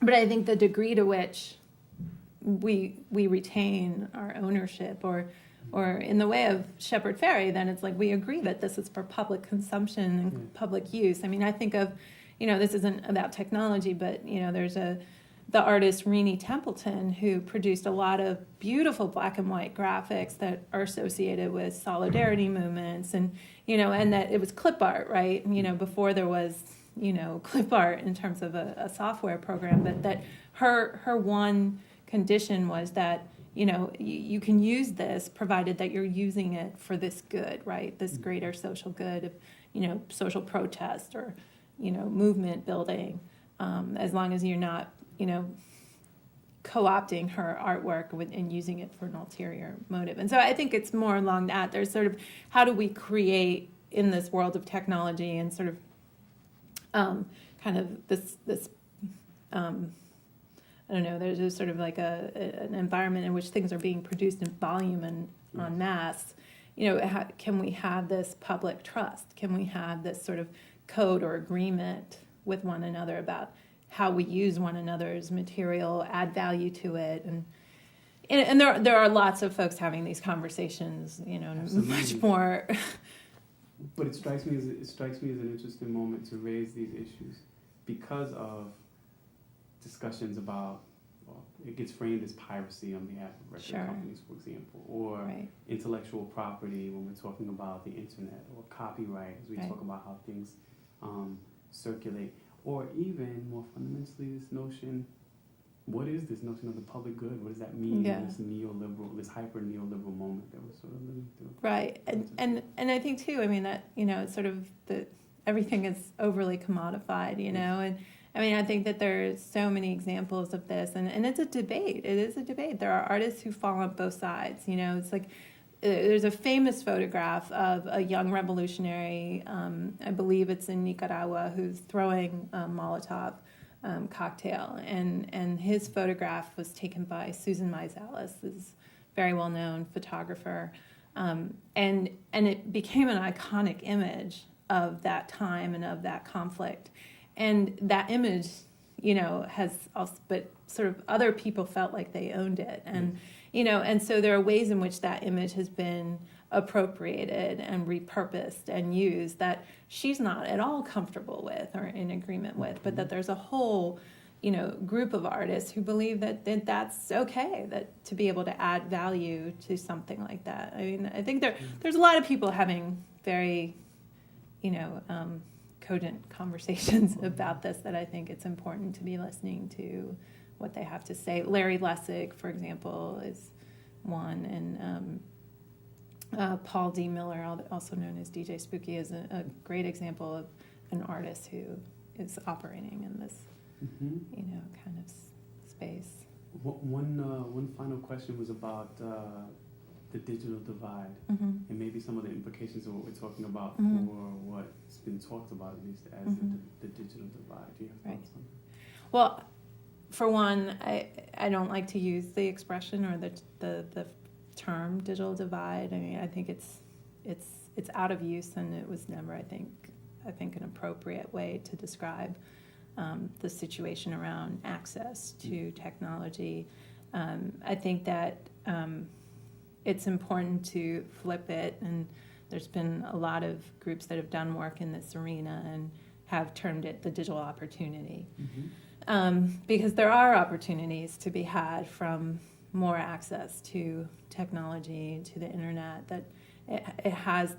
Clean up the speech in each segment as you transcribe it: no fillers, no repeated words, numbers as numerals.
But I think the degree to which we retain our ownership, or in the way of Shepard Fairey, then it's like we agree that this is for public consumption and public use. I mean, I think of, this isn't about technology, but, there's the artist Renee Templeton, who produced a lot of beautiful black and white graphics that are associated with solidarity movements, and, and that it was clip art, right? Before there was, clip art in terms of a software program, but that her one condition was that, you can use this provided that you're using it for this good, right? This greater social good of, social protest or, movement building, as long as you're not, co-opting her artwork and using it for an ulterior motive. And so I think it's more along that. There's sort of, how do we create in this world of technology and sort of kind of this I don't know, there's just sort of like an environment in which things are being produced in volume and en masse. Can we have this public trust? Can we have this sort of code or agreement with one another about how we use one another's material, add value to it, and there are lots of folks having these conversations, much more. But it strikes me as an interesting moment to raise these issues because of discussions about, it gets framed as piracy on behalf of record companies, for example, or intellectual property when we're talking about the internet, or copyright as we talk about how things circulate, or even more fundamentally this notion, what is this notion of the public good? What does that mean in this neoliberal, this hyper neoliberal moment that we're sort of living through? Right, and I think too, I mean that, it's sort of everything is overly commodified, and I mean, I think that there's so many examples of this, and it's a debate. It is a debate. There are artists who fall on both sides. It's like there's a famous photograph of a young revolutionary, I believe it's in Nicaragua, who's throwing a Molotov cocktail, and his photograph was taken by Susan Meiselas, this very well-known photographer, and it became an iconic image of that time and of that conflict. And that image, has also, but sort of other people felt like they owned it. And, and so there are ways in which that image has been appropriated and repurposed and used that she's not at all comfortable with or in agreement with, but that there's a whole, group of artists who believe that that's okay, that to be able to add value to something like that. I mean, I think there's a lot of people having very, cogent conversations about this, that I think it's important to be listening to what they have to say. Larry Lessig, for example, is one, and Paul D. Miller, also known as DJ Spooky, is a great example of an artist who is operating in this, kind of space. One final question was about the digital divide, and maybe some of the implications of what we're talking about for what's been talked about, at least as the digital divide. Do you have thoughts on that? Well, for one, I don't like to use the expression or the term digital divide. I mean, I think it's out of use, and it was never, I think an appropriate way to describe the situation around access to technology. I think that it's important to flip it, and there's been a lot of groups that have done work in this arena and have termed it the digital opportunity. Because there are opportunities to be had from more access to technology, to the internet, that it has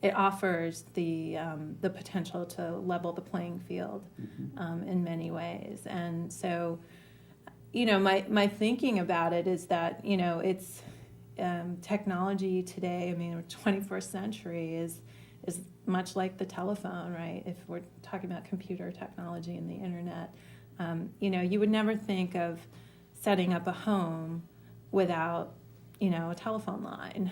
it offers the potential to level the playing field in many ways. And so, my thinking about it is that, it's technology today, I mean, 21st century is much like the telephone, right? If we're talking about computer technology and the internet, you would never think of setting up a home without, a telephone line.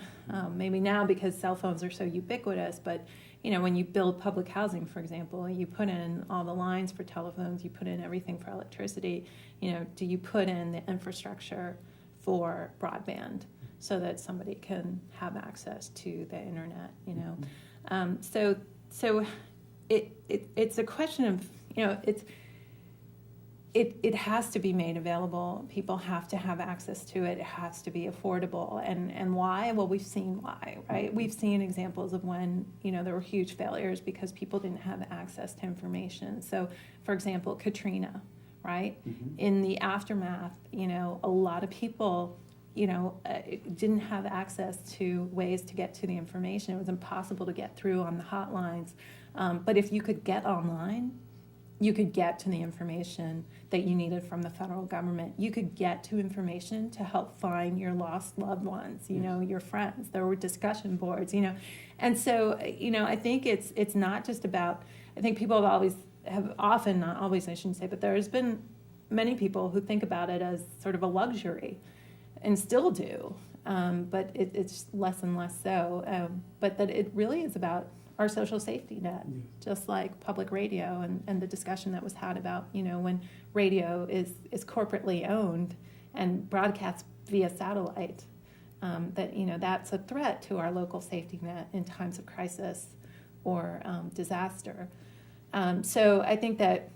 Maybe now because cell phones are so ubiquitous, but, when you build public housing, for example, you put in all the lines for telephones, you put in everything for electricity, do you put in the infrastructure for broadband so that somebody can have access to the internet, So it's a question of, it has to be made available. People have to have access to it. It has to be affordable. And why? Well, we've seen why, right? We've seen examples of when, there were huge failures because people didn't have access to information. So, for example, Katrina, right? Mm-hmm. In the aftermath, a lot of people, didn't have access to ways to get to the information. It was impossible to get through on the hotlines. But if you could get online, you could get to the information that you needed from the federal government. You could get to information to help find your lost loved ones, your friends. There were discussion boards, And so, I think it's not just about, I think people have often, not always I shouldn't say, but there's been many people who think about it as sort of a luxury and still do, but it's less and less so. But that it really is about our social safety net, just like public radio and the discussion that was had about, when radio is corporately owned and broadcast via satellite, that, that's a threat to our local safety net in times of crisis or disaster. So I think that,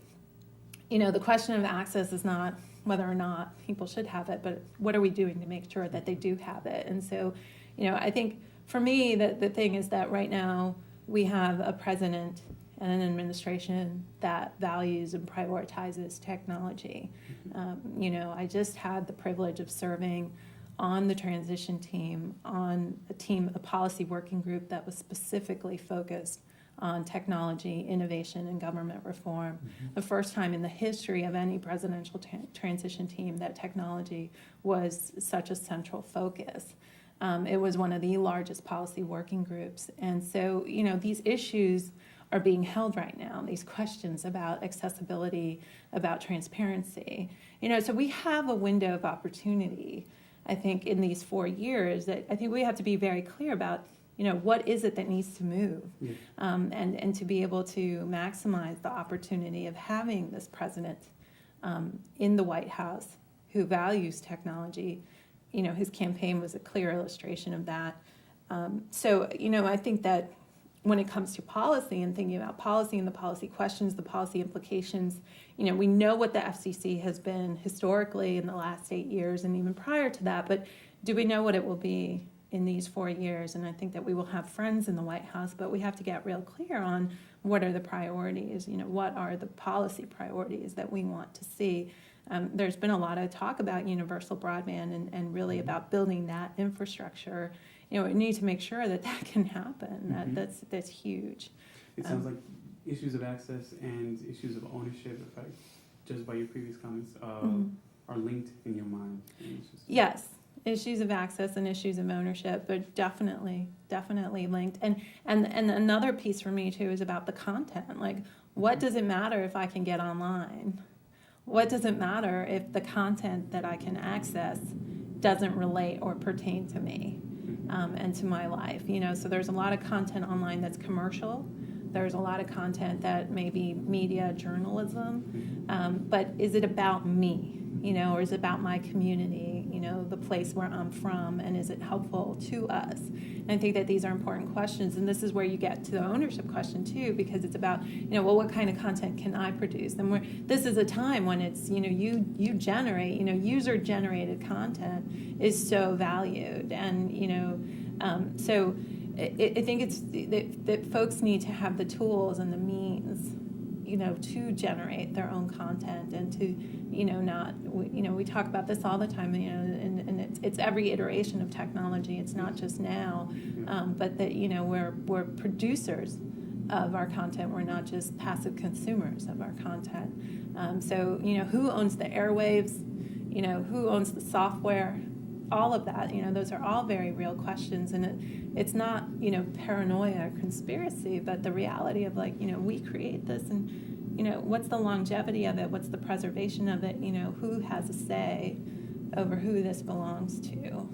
the question of access is not whether or not people should have it, but what are we doing to make sure that they do have it? And so, I think for me, the thing is that right now, we have a president and an administration that values and prioritizes technology. I just had the privilege of serving on the transition team, on a policy working group that was specifically focused on technology, innovation, and government reform. Mm-hmm. The first time in the history of any presidential transition team that technology was such a central focus. It was one of the largest policy working groups. And so, these issues are being held right now, these questions about accessibility, about transparency. So we have a window of opportunity, I think, in these 4 years that I think we have to be very clear about, what is it that needs to move? Yeah. And to be able to maximize the opportunity of having this president in the White House who values technology. His campaign was a clear illustration of that. So, I think that when it comes to policy and thinking about policy and the policy questions, the policy implications, we know what the FCC has been historically in the last 8 years and even prior to that, but do we know what it will be in these 4 years? And I think that we will have friends in the White House, but we have to get real clear on what are the priorities, what are the policy priorities that we want to see. There's been a lot of talk about universal broadband and really about building that infrastructure. We need to make sure that can happen. Mm-hmm. That's huge. It sounds like issues of access and issues of ownership, just by your previous comments, are linked in your mind. Yes, issues of access and issues of ownership are definitely linked. And another piece for me too is about the content. Like, what does it matter if I can get online? What does it matter if the content that I can access doesn't relate or pertain to me and to my life? So there's a lot of content online that's commercial. There's a lot of content that may be media journalism. But is it about me? Or is it about my community, the place where I'm from, and is it helpful to us? And I think that these are important questions, and this is where you get to the ownership question too, because it's about, what kind of content can I produce? And this is a time when it's, you generate, user-generated content is so valued, and, so I think it's that folks need to have the tools and the means, to generate their own content and to, we talk about this all the time, and it's every iteration of technology. It's not just now, but that, we're producers of our content. We're not just passive consumers of our content. So, who owns the airwaves? Who owns the software? All of that, those are all very real questions, and it's not, paranoia or conspiracy, but the reality of we create this, and what's the longevity of it? What's the preservation of it? Who has a say over who this belongs to?